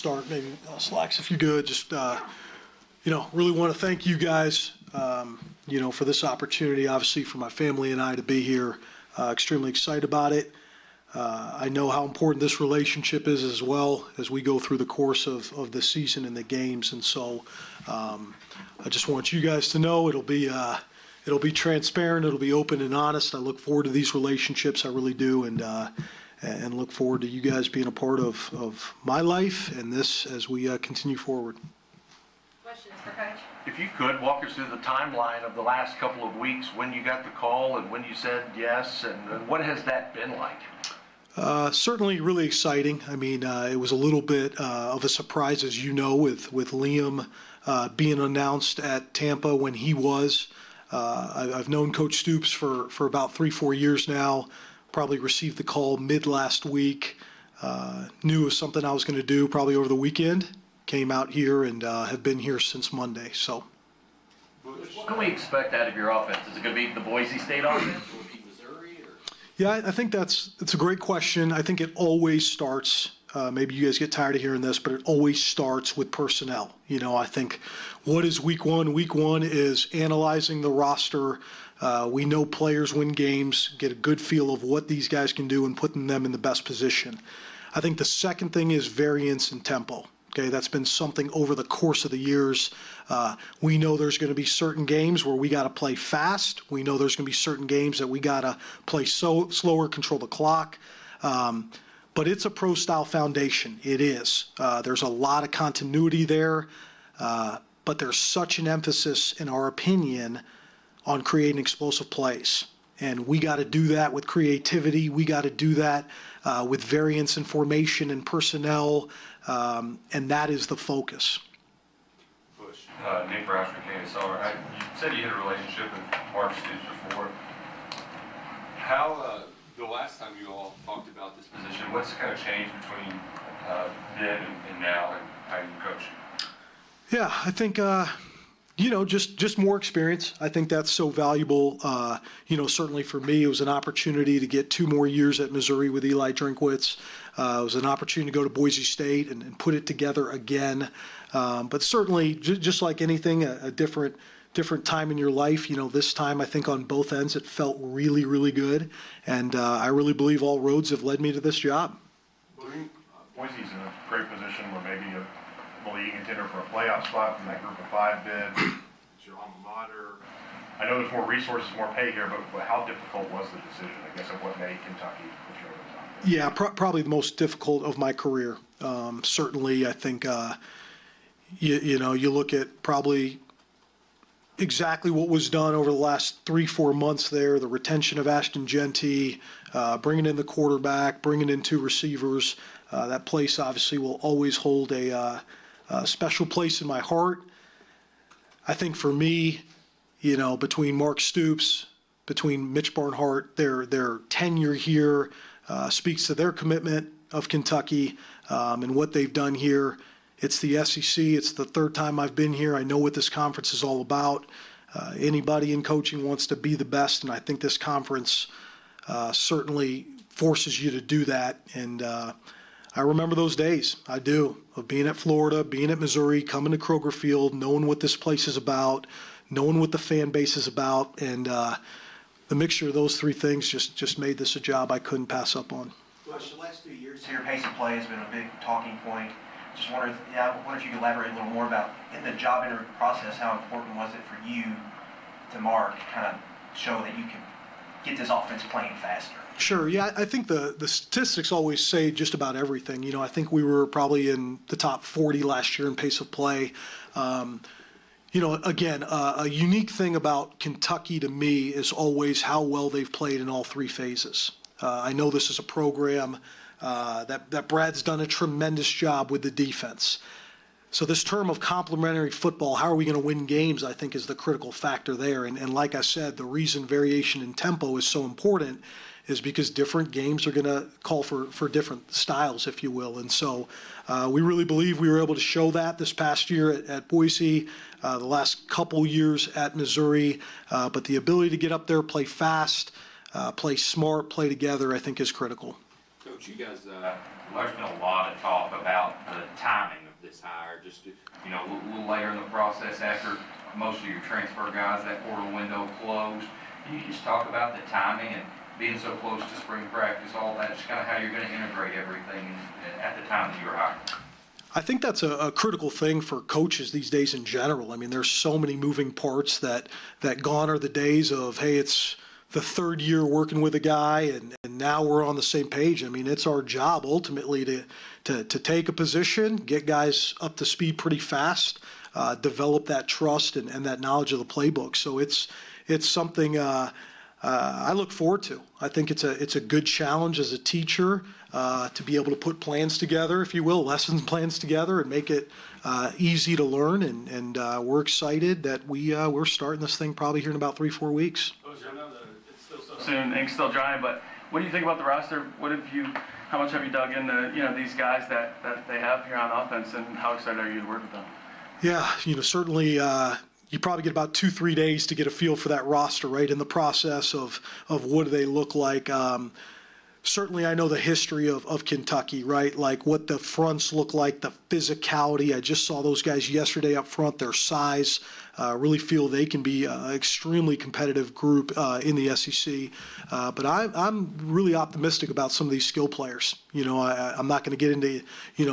Start maybe Slacks, if you could, just really want to thank you guys, for this opportunity, obviously for my family and I to be here. Extremely excited about it. I know how important this relationship is as well as we go through the course of the season and the games, and so I just want you guys to know it'll be transparent, it'll be open and honest. I look forward to these relationships, I really do, and look forward to you guys being a part of my life and this as we continue forward. Questions for Coach? If you could, walk us through the timeline of the last couple of weeks, when you got the call and when you said yes, and what has that been like? Certainly really exciting. I mean, it was a little bit of a surprise, as you know, with Liam being announced at Tampa when he was. I've known Coach Stoops for about 3-4 years now. Probably received the call mid last week. Knew it was something I was going to do probably over the weekend. Came out here and have been here since Monday. So, what can we expect out of your offense? Is it going to be the Boise State offense, or will it be Missouri? Or? Yeah, I think it's a great question. I think it always starts. Maybe you guys get tired of hearing this, but it always starts with personnel. I think what is week one? Week one is analyzing the roster. We know players win games, get a good feel of what these guys can do and putting them in the best position. I think the second thing is variance and tempo. Okay, that's been something over the course of the years. We know there's going to be certain games where we got to play fast. We know there's going to be certain games that we got to play slower, control the clock. But it's a pro-style foundation. It is. There's a lot of continuity there, but there's such an emphasis, in our opinion, on creating explosive plays. And we got to do that with creativity. We got to do that with variance in formation and personnel, and that is the focus. Bush, Nick Roush from KSR. You said you had a relationship with Mark Stoops before. How, the last time you all talked about this position, what's kind of changed between then and now, and how you coach? Yeah, I think just more experience. I think that's so valuable. Certainly for me, it was an opportunity to get 2 more years at Missouri with Eli Drinkwitz. It was an opportunity to go to Boise State and put it together again. But certainly, just like anything, a different time in your life. This time I think on both ends it felt really, really good, and I really believe all roads have led me to this job. Boise's in a great position where maybe a league contender for a playoff spot from that group of 5 bid. It's your alma mater. I know there's more resources, more pay here, but how difficult was the decision, I guess, of what made Kentucky put you over the top? Yeah, probably the most difficult of my career. Certainly, I think, you look at probably exactly what was done over the last 3-4 months there, the retention of Ashton Genty, bringing in the quarterback, bringing in 2 receivers. That place obviously will always hold a special place in my heart. I think for me, between Mark Stoops, between Mitch Barnhart, their tenure here speaks to their commitment of Kentucky and what they've done here. It's the SEC. It's the 3rd time I've been here. I know what this conference is all about. Anybody in coaching wants to be the best, and I think this conference certainly forces you to do that. And I remember those days. I do, of being at Florida, being at Missouri, coming to Kroger Field, knowing what this place is about, knowing what the fan base is about, and the mixture of those 3 things just made this a job I couldn't pass up on. Bush, the last 2 years here, pace of play has been a big talking point. Just wonder if you could elaborate a little more about, in the job interview process, how important was it for you to Mark kind of show that you could get this offense playing faster? Sure. Yeah, I think the statistics always say just about everything. I think we were probably in the top 40 last year in pace of play. Again, a unique thing about Kentucky to me is always how well they've played in all 3 phases. I know this is a program that Brad's done a tremendous job with the defense. So this term of complementary football, how are we going to win games, I think is the critical factor there. And like I said, the reason variation in tempo is so important is because different games are going to call for different styles, if you will. And so we really believe we were able to show that this past year at Boise, the last couple years at Missouri. But the ability to get up there, play fast, play smart, play together, I think is critical. Coach, Coach, you guys, There's been a lot of talk about the timing of this hire, just, you know, a little later in the process after most of your transfer guys, that portal window closed. Can you just talk about the timing and being so close to spring practice, all that, just kind of how you're going to integrate everything at the time that you were hired? I think that's a critical thing for coaches these days in general. I mean, there's so many moving parts that gone are the days of, hey, it's the third year working with a guy and now we're on the same page. I mean, it's our job ultimately to take a position, get guys up to speed pretty fast, develop that trust and that knowledge of the playbook. So it's something I look forward to. I think it's a good challenge as a teacher to be able to put plans together, if you will, lesson plans together and make it easy to learn. And we're excited that we're starting this thing probably here in about 3-4 weeks. Soon, ink's still drying, but what do you think about the roster? How much have you dug into, these guys that they have here on offense, and how excited are you to work with them? Yeah, certainly you probably get about 2-3 days to get a feel for that roster, right, in the process of what do they look like. Certainly I know the history of Kentucky, right, like what the fronts look like, the physicality. I just saw those guys yesterday up front, their size. Really feel they can be an extremely competitive group in the SEC. But I'm really optimistic about some of these skill players. I'm not going to get into,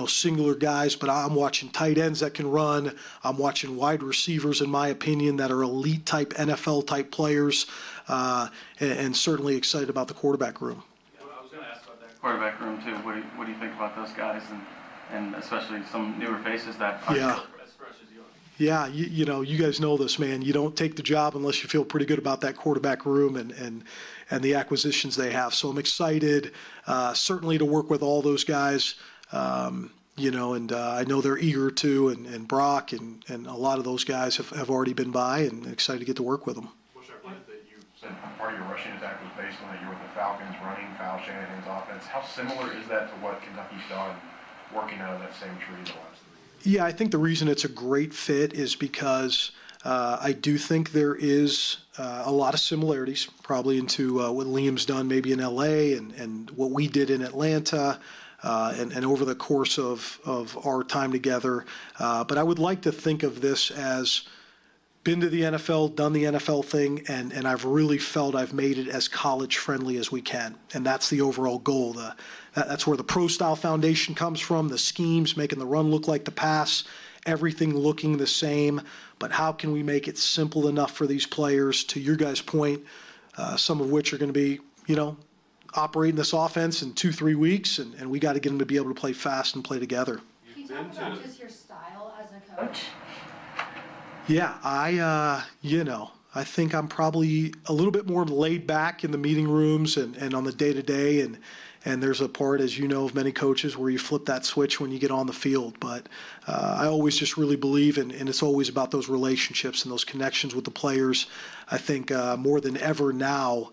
singular guys, but I'm watching tight ends that can run. I'm watching wide receivers, in my opinion, that are elite type NFL type players, and certainly excited about the quarterback room. I was going to ask about that quarterback room too. What do you think about those guys, and especially some newer faces that aren't Yeah. as fresh as you are? Yeah, you guys know this, man. You don't take the job unless you feel pretty good about that quarterback room and the acquisitions they have. So I'm excited, certainly to work with all those guys, and I know they're eager to, and Brock and a lot of those guys have already been by, and excited to get to work with them. Which I believe that you said part of your rushing attack was based on that you were with the Falcons running Kyle Shanahan's offense. How similar is that to what Kentucky's done working out of that same tree the last 3 years? Yeah, I think the reason it's a great fit is because I do think there is a lot of similarities probably into what Liam's done maybe in LA and what we did in Atlanta and over the course of our time together. But I would like to think of this as been to the NFL, done the NFL thing, and I've really felt I've made it as college friendly as we can. And that's the overall goal. That's where the pro-style foundation comes from, the schemes, making the run look like the pass, everything looking the same. But how can we make it simple enough for these players, to your guys' point, some of which are going to be, operating this offense in 2-3 weeks, and we got to get them to be able to play fast and play together. Can you talk about just your style as a coach? Yeah, I think I'm probably a little bit more laid back in the meeting rooms and on the day-to-day, and there's a part, as you know, of many coaches where you flip that switch when you get on the field. But I always just really believe, and it's always about those relationships and those connections with the players. I think more than ever now,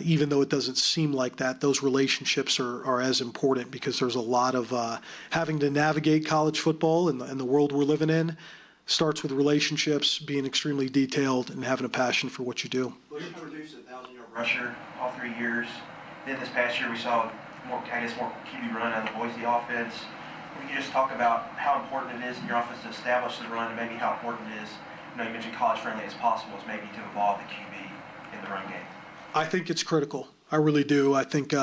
even though it doesn't seem like that, those relationships are as important, because there's a lot of having to navigate college football and the world we're living in. Starts with relationships, being extremely detailed, and having a passion for what you do. Well, you produced a 1,000-yard rusher all 3 years. Then this past year we saw more QB run out of the Boise offense. Can you just talk about how important it is in your offense to establish the run, and maybe how important it is, you mentioned college friendly as possible, is maybe to evolve the QB in the run game? I think it's critical. I really do. I think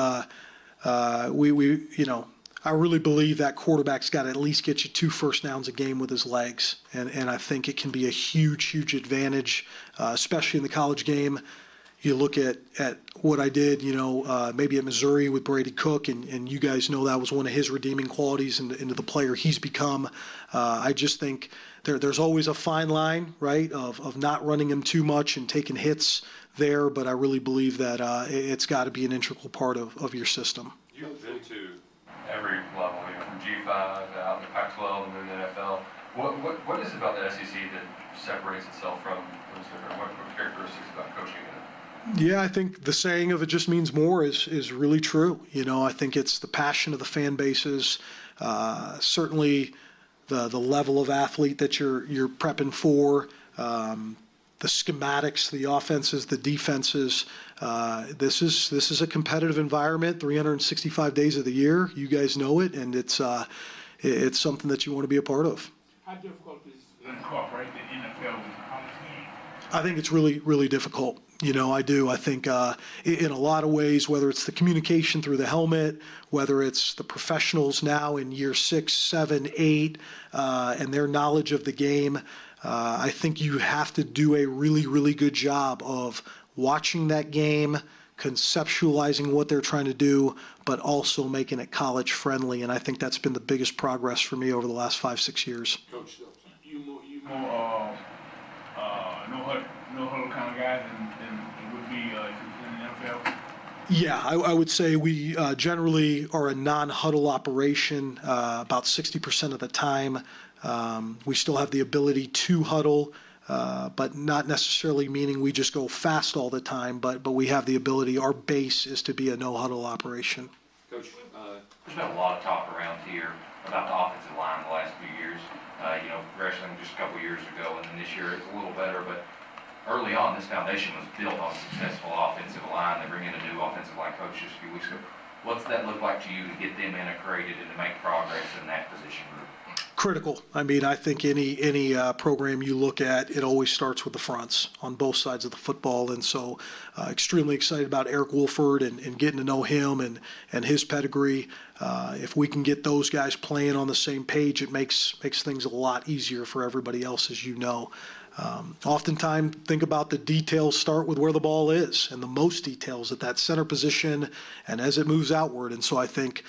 I really believe that quarterback's got to at least get you 2 first downs a game with his legs. And I think it can be a huge, huge advantage, especially in the college game. You look at what I did, maybe at Missouri with Brady Cook, and you guys know that was one of his redeeming qualities into the player he's become. I just think there's always a fine line, right, of not running him too much and taking hits there. But I really believe that it's got to be an integral part of your system. You've been to every level, from G5 out to Pac-12 and then the NFL. What is it about the SEC that separates itself from those different, what characteristics about coaching it? Yeah, I think the saying of it just means more is really true. I think it's the passion of the fan bases, certainly the level of athlete that you're prepping for. schematics, the offenses, the defenses. This is a competitive environment, 365 days of the year. You guys know it, and it's something that you want to be a part of. How difficult is it to incorporate the NFL with college games? I think it's really, really difficult. I do. I think in a lot of ways, whether it's the communication through the helmet, whether it's the professionals now in year 6, 7, 8, and their knowledge of the game, I think you have to do a really, really good job of watching that game, conceptualizing what they're trying to do, but also making it college friendly. And I think that's been the biggest progress for me over the last 5-6 years. Coach, you more no huddle kind of guy than it would be if you was in the NFL? Yeah, I would say we generally are a non-huddle operation about 60% of the time. We still have the ability to huddle, but not necessarily meaning we just go fast all the time, but we have the ability, our base is to be a no-huddle operation. Coach, there's been a lot of talk around here about the offensive line the last few years. Wrestling just a couple years ago, and then this year it's a little better, but early on, this foundation was built on a successful offensive line. They bring in a new offensive line coach just a few weeks ago. What's that look like to you to get them integrated and to make progress in that position group? Critical. I mean, I think any program you look at, it always starts with the fronts on both sides of the football. And so extremely excited about Eric Wolford and getting to know him and his pedigree. If we can get those guys playing on the same page, it makes things a lot easier for everybody else, as you know. Oftentimes, think about the details start with where the ball is, and the most details at that center position and as it moves outward. And so I think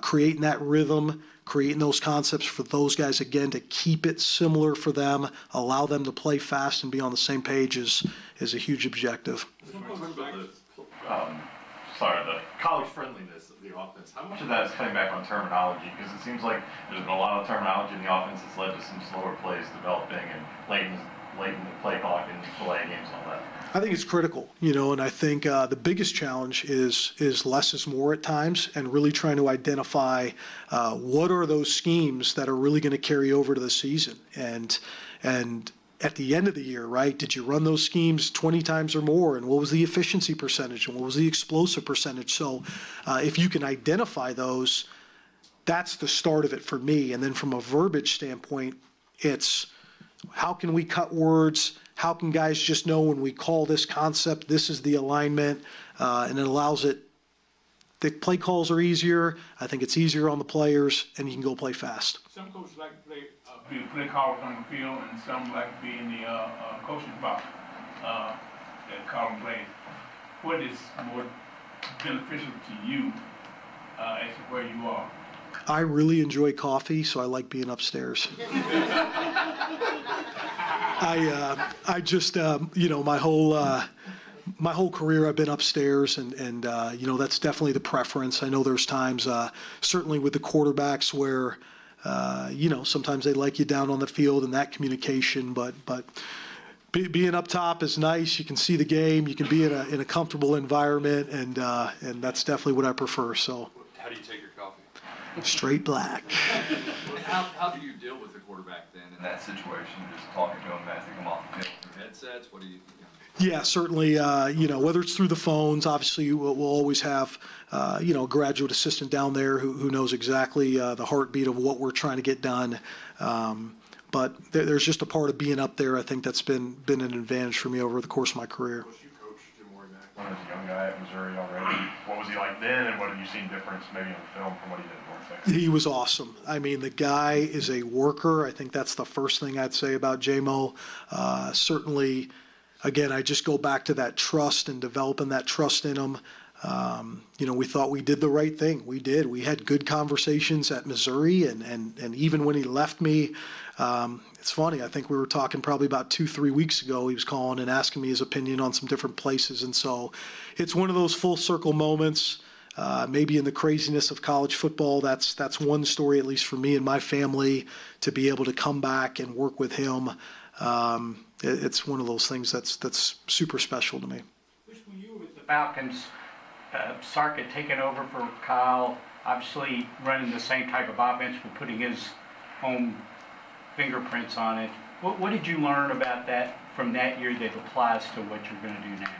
creating that rhythm, creating those concepts for those guys, again, to keep it similar for them, allow them to play fast and be on the same page is a huge objective. The college friendliness of the offense, how much of that is coming back on terminology? Because it seems like there's been a lot of terminology in the offense that's led to some slower plays developing and late in the play clock and delay games and all that. I think it's critical, and I think the biggest challenge is less is more at times, and really trying to identify what are those schemes that are really going to carry over to the season. And at the end of the year, right, did you run those schemes 20 times or more? And what was the efficiency percentage? And what was the explosive percentage? So if you can identify those, that's the start of it for me. And then from a verbiage standpoint, it's how can we cut words? How can guys just know when we call this concept, this is the alignment, and it allows it. The play calls are easier. I think it's easier on the players, and you can go play fast. Some coaches like to be play callers on the field, and some like to be in the coaching box and calling plays. What is more beneficial to you as to where you are? I really enjoy coffee, so I like being upstairs. I just, my whole career I've been upstairs, and that's definitely the preference. I know there's times, certainly with the quarterbacks, where sometimes they like you down on the field and that communication, but being up top is nice. You can see the game. You can be in a comfortable environment, and that's definitely what I prefer. So. How do you take your coffee? Straight black. How do you deal with the quarterback then in that situation? Just talking to him as they come off the field through headsets? What do you? Yeah, certainly. Whether it's through the phones, obviously we'll always have a graduate assistant down there who knows exactly the heartbeat of what we're trying to get done. But there's just a part of being up there. I think that's been an advantage for me over the course of my career. You coached Jim Morgan when he was a young guy at Missouri already. What was he like then, and what have you seen difference maybe on the film from what he did at North Texas? He was awesome. I mean, the guy is a worker. I think that's the first thing I'd say about J-Mo. Certainly, again, I just go back to that trust and developing that trust in him. We thought we did the right thing. We did. We had good conversations at Missouri, and even when he left me, it's funny. I think we were talking probably about 2-3 weeks ago. He was calling and asking me his opinion on some different places, and so it's one of those full circle moments. Maybe in the craziness of college football, that's one story, at least for me and my family, to be able to come back and work with him. It's one of those things that's super special to me. Which were you with the Falcons? Sark had taken over for Kyle, obviously running the same type of offense, but putting his own fingerprints on it. What did you learn about that from that year that applies to what you're going to do now?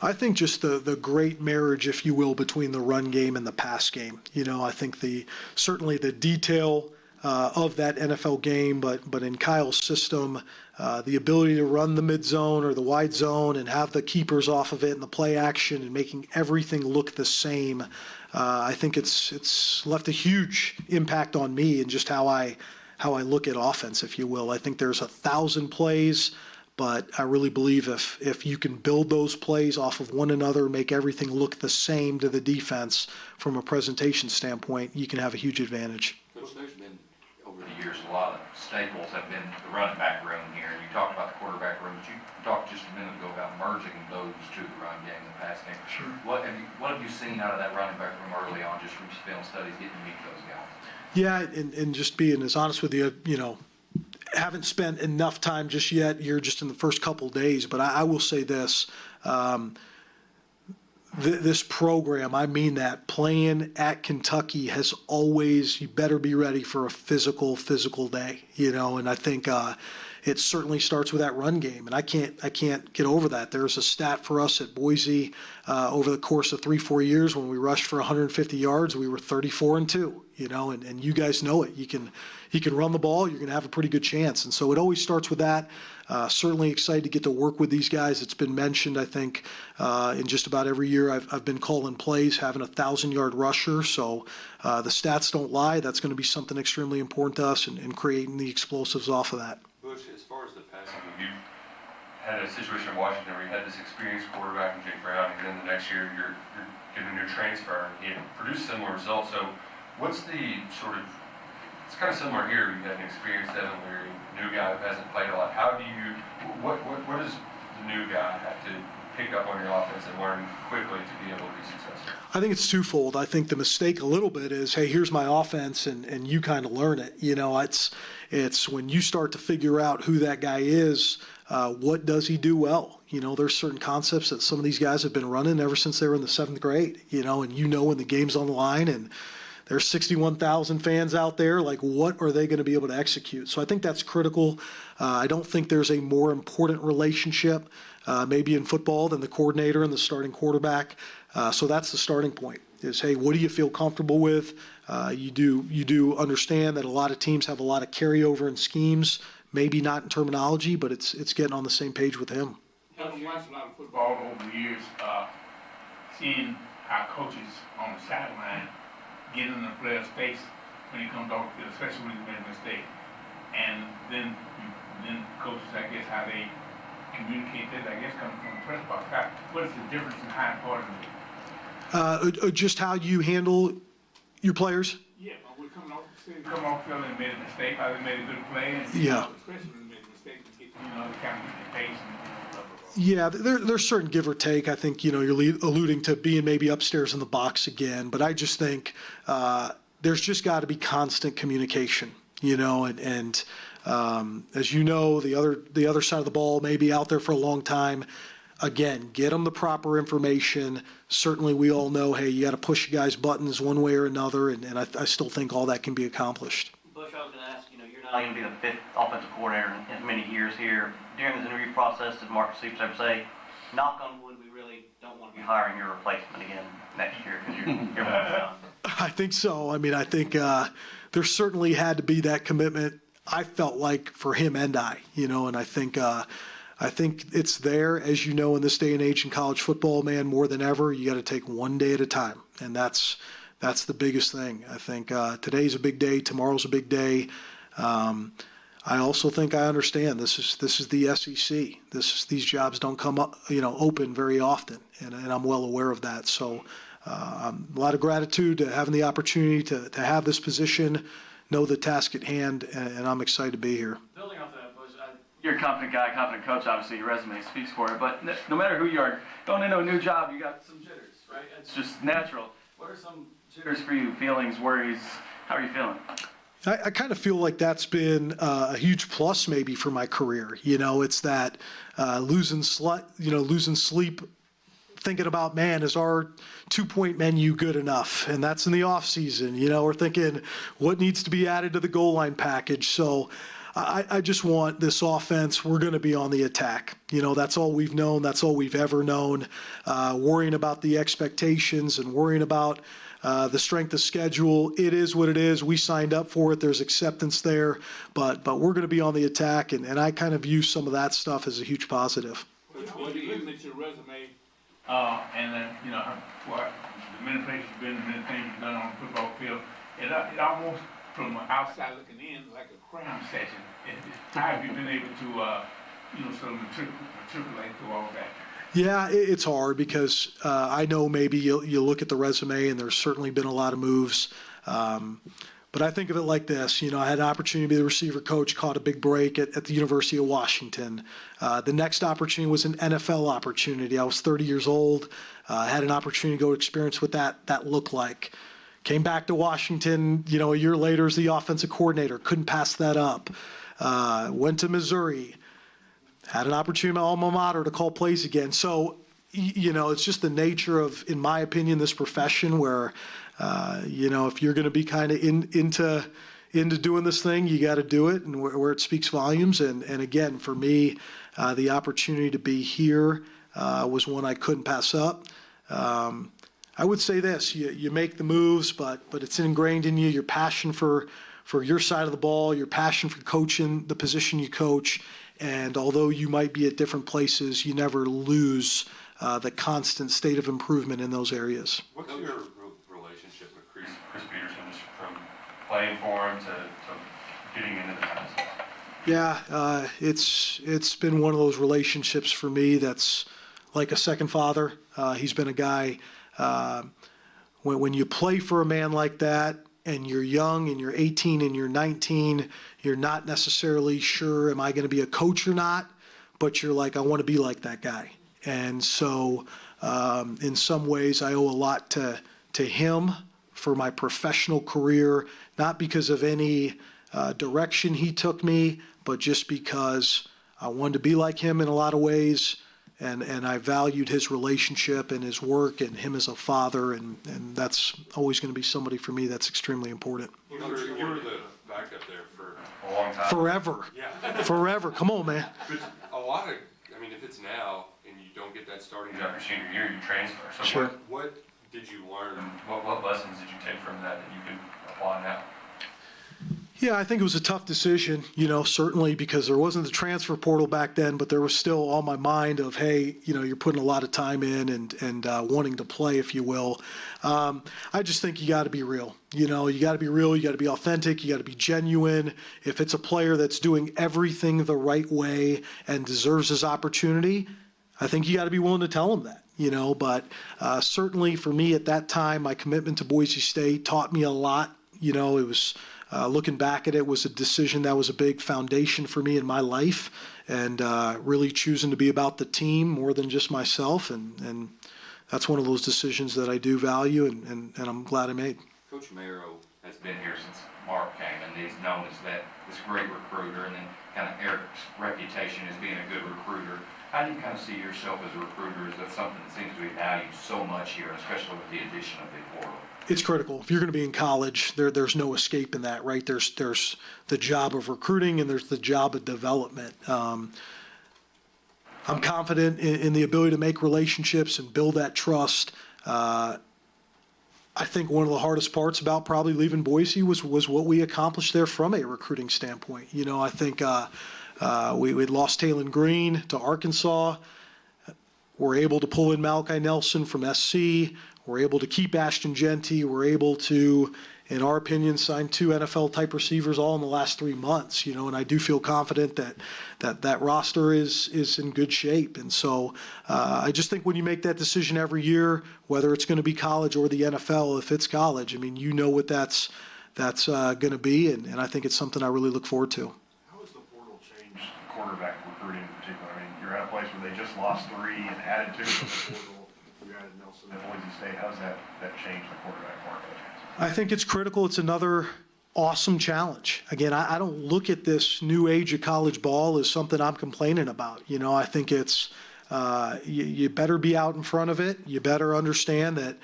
I think just the great marriage, if you will, between the run game and the pass game. I think certainly the detail of that NFL game, but in Kyle's system, the ability to run the mid zone or the wide zone and have the keepers off of it and the play action and making everything look the same. I think it's left a huge impact on me and just how I look at offense, if you will. I think there's 1,000 plays, but I really believe if you can build those plays off of one another, make everything look the same to the defense from a presentation standpoint, you can have a huge advantage. Coach, there's been, over the years, a lot of staples have been the running back room here. You talked about the quarterback room, but you talked just a minute ago about merging those to the run game and the pass game. Sure. What have you seen out of that running back room early on, just from film studies, getting to meet those guys? Yeah, and just being as honest with you, haven't spent enough time just yet here, just in the first couple days, but I will say this. This program, I mean that, playing at Kentucky has always, you better be ready for a physical day, and I think it certainly starts with that run game, and I can't get over that. There's a stat for us at Boise over the course of 3-4 years when we rushed for 150 yards, we were 34-2, and you guys know it. You can run the ball, you're going to have a pretty good chance, and so it always starts with that. Certainly excited to get to work with these guys. It's been mentioned, I think, in just about every year I've been calling plays, having a 1,000-yard rusher. So the stats don't lie. That's going to be something extremely important to us and creating the explosives off of that. Bush, as far as the passing, you had a situation in Washington where you had this experienced quarterback in Jake Brown, and then the next year you're getting a new transfer, and he had produced similar results. So what's the sort of, it's kind of similar here. You had an experienced Evan Leary, new guy who hasn't played a lot. How do you, what does the new guy have to pick up on your offense and learn quickly to be able to be successful? I think it's twofold. I think the mistake a little bit is, hey, here's my offense, and you kind of learn it. It's when you start to figure out who that guy is, what does he do well? There's certain concepts that some of these guys have been running ever since they were in the 7th grade, and when the game's on the line and there's 61,000 fans out there, like what are they going to be able to execute? So I think that's critical. I don't think there's a more important relationship maybe in football than the coordinator and the starting quarterback. So that's the starting point is, hey, what do you feel comfortable with? You do understand that a lot of teams have a lot of carryover in schemes, maybe not in terminology, but it's getting on the same page with him. I've watched a lot of football over the years, seeing our coaches on the sideline get in the player's face when he comes off the field, especially when he's made a mistake. And then coaches, I guess, how they communicate that, I guess, coming from the press box. What is the difference in how important it is? Just how you handle your players? Yeah, but we're coming off field and made a mistake, how they made a good play, and Yeah. especially when they made a mistake, to get, they kind of get their pace and blah, blah, blah. Yeah, there's certain give or take. I think, you're alluding to being maybe upstairs in the box again, but I just think there's just got to be constant communication, and as you know, the other side of the ball may be out there for a long time. Again, get them the proper information. Certainly we all know, hey, you got to push your guys' buttons one way or another, and I still think all that can be accomplished. Bush, I was going to ask, you're not going to be the 5th offensive coordinator in as many years here. During this interview process, did Marcus Stoops ever say, knock on wood, we really don't want to be hiring your replacement again next year because you're done? I think so. I think there certainly had to be that commitment, I felt like, for him and I, and I think it's there, as you know, in this day and age in college football, man, more than ever, you got to take one day at a time. And that's the biggest thing. I think today's a big day. Tomorrow's a big day. I also think I understand this is the SEC. These jobs don't come up, open very often. And I'm well aware of that. So a lot of gratitude to having the opportunity to have this position, know the task at hand, and I'm excited to be here. Building off that, Bush, you're a confident guy, confident coach. Obviously, your resume speaks for it. But no matter who you are, going into a new job, you got some jitters, right? It's just natural. What are some jitters for you? Feelings, worries? How are you feeling? I kind of feel like that's been a huge plus maybe for my career. It's that losing sleep, thinking about, man, is our 2-point menu good enough? And that's in the off season. We're thinking what needs to be added to the goal line package. So I just want this offense, we're going to be on the attack. That's all we've known. That's all we've ever known. Worrying about the expectations and worrying about the strength of schedule. It is what it is. We signed up for it. There's acceptance there. But we're going to be on the attack, and I kind of view some of that stuff as a huge positive. Looking at your resume, and then, what the many places you've been, many things you've done on the football field, it almost, from the outside looking in, like a cram session. How have you been able to, sort of matriculate through all that? Yeah, it's hard because I know maybe you look at the resume and there's certainly been a lot of moves. But I think of it like this. I had an opportunity to be the receiver coach, caught a big break at the University of Washington. The next opportunity was an NFL opportunity. I was 30 years old. Had an opportunity to go experience what that looked like. Came back to Washington, a year later as the offensive coordinator. Couldn't pass that up. Went to Missouri. Had an opportunity in my alma mater to call plays again. So, it's just the nature of, in my opinion, this profession where, if you're going to be kind of into doing this thing, you got to do it, and where it speaks volumes. And again, for me, the opportunity to be here was one I couldn't pass up. I would say this, you make the moves, but it's ingrained in you, your passion for your side of the ball, your passion for coaching the position you coach. And although you might be at different places, you never lose the constant state of improvement in those areas. What's your relationship with Chris Peterson, just from playing for him to getting into the house? Yeah, it's been one of those relationships for me that's like a second father. He's been a guy, when you play for a man like that, and you're young and you're 18 and you're 19, you're not necessarily sure, am I going to be a coach or not? But you're like, I want to be like that guy. And so in some ways, I owe a lot to him for my professional career, not because of any direction he took me, but just because I wanted to be like him in a lot of ways. And I valued his relationship and his work and him as a father, and that's always going to be somebody for me that's extremely important. You were the backup there for a long time. Forever. Yeah. Forever. Come on, man. But if it's now and you don't get that starting job your senior year, you transfer. So Sure. what did you learn? What lessons did you take from that you can apply now? Yeah, I think it was a tough decision, certainly because there wasn't the transfer portal back then, but there was still on my mind of, hey, you're putting a lot of time in and wanting to play, if you will. I just think you got to be real. You got to be real. You got to be authentic. You got to be genuine. If it's a player that's doing everything the right way and deserves his opportunity, I think you got to be willing to tell him that. But certainly for me at that time, my commitment to Boise State taught me a lot. It was. Looking back at it, was a decision that was a big foundation for me in my life, and really choosing to be about the team more than just myself. And that's one of those decisions that I do value, and I'm glad I made. Coach Marrow has been here since Mark came, and he's known as this great recruiter, and then kind of Eric's reputation as being a good recruiter. How do you kind of see yourself as a recruiter? Is that something that seems to be valued so much here, especially with the addition of the portal? It's critical. If you're going to be in college, there's no escape in that, right? There's the job of recruiting and there's the job of development. I'm confident in the ability to make relationships and build that trust. I think one of the hardest parts about probably leaving Boise was what we accomplished there from a recruiting standpoint. I think we lost Taylon Green to Arkansas. We're able to pull in Malachi Nelson from SC. We're able to keep Ashton Jeanty. We're able to, in our opinion, sign 2 NFL-type receivers all in the last 3 months. And I do feel confident that roster is in good shape. And so I just think when you make that decision every year, whether it's going to be college or the NFL, if it's college, what that's going to be, and I think it's something I really look forward to. How has the portal changed quarterback recruiting in particular? You're at a place where they just lost 3 and added 2 to the portal. You added Nelson at Boise State. How's that changed the quarterback market? I think it's critical. It's another awesome challenge. Again, I don't look at this new age of college ball as something I'm complaining about. I think it's you better be out in front of it. You better understand that,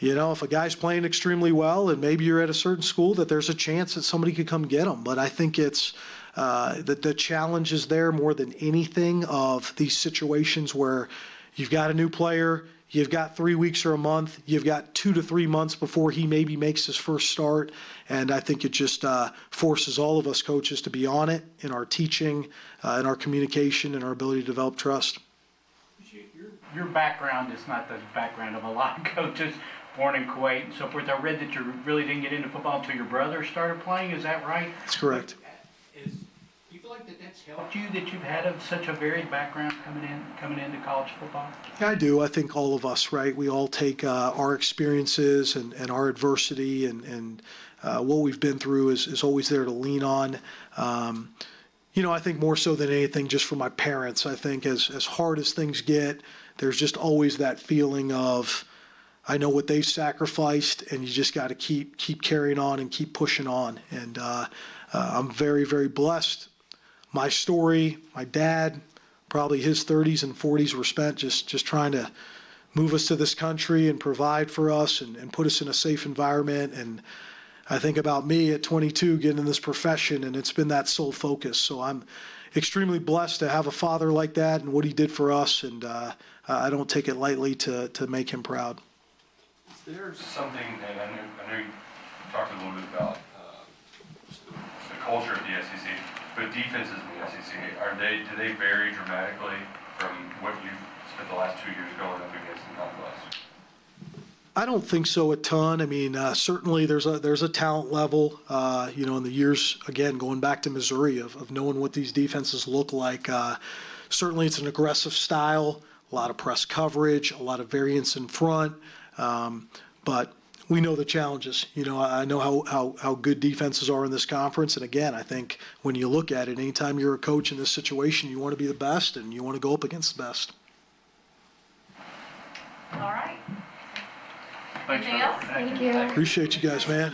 if a guy's playing extremely well and maybe you're at a certain school, that there's a chance that somebody could come get him. But I think it's the challenge is there more than anything of these situations where you've got a new player, you've got 3 weeks or a month, you've got 2 to 3 months before he maybe makes his first start. And I think it just forces all of us coaches to be on it in our teaching, in our communication, and our ability to develop trust. Your background is not the background of a lot of coaches born in Kuwait and so forth. I read that you really didn't get into football until your brother started playing. Is that right? That's correct. Do you feel like that's helped you, that you've had such a varied background coming into college football? Yeah, I do. I think all of us, right? We all take our experiences and our adversity and what we've been through is always there to lean on. I think more so than anything, just for my parents, I think as hard as things get, there's just always that feeling of, I know what they've sacrificed, and you just got to keep carrying on and keep pushing on. And I'm very, very blessed. My story, my dad, probably his 30s and 40s were spent just trying to move us to this country and provide for us and put us in a safe environment. And I think about me at 22 getting in this profession, and it's been that sole focus. So I'm extremely blessed to have a father like that and what he did for us, and I don't take it lightly to make him proud. Is there something, and I know you talked a little bit about just the culture of the SEC, but defenses in the SEC, do they vary dramatically from what you've spent the last 2 years going up against in Mountain West? I don't think so a ton. I mean, certainly there's a talent level, in the years, again, going back to Missouri of knowing what these defenses look like. Certainly it's an aggressive style, a lot of press coverage, a lot of variance in front. But we know the challenges. I know how good defenses are in this conference. And again, I think when you look at it, anytime you're a coach in this situation, you want to be the best and you want to go up against the best. All right. Thanks, Anything else? Trevor. Thank you. Appreciate you guys, man.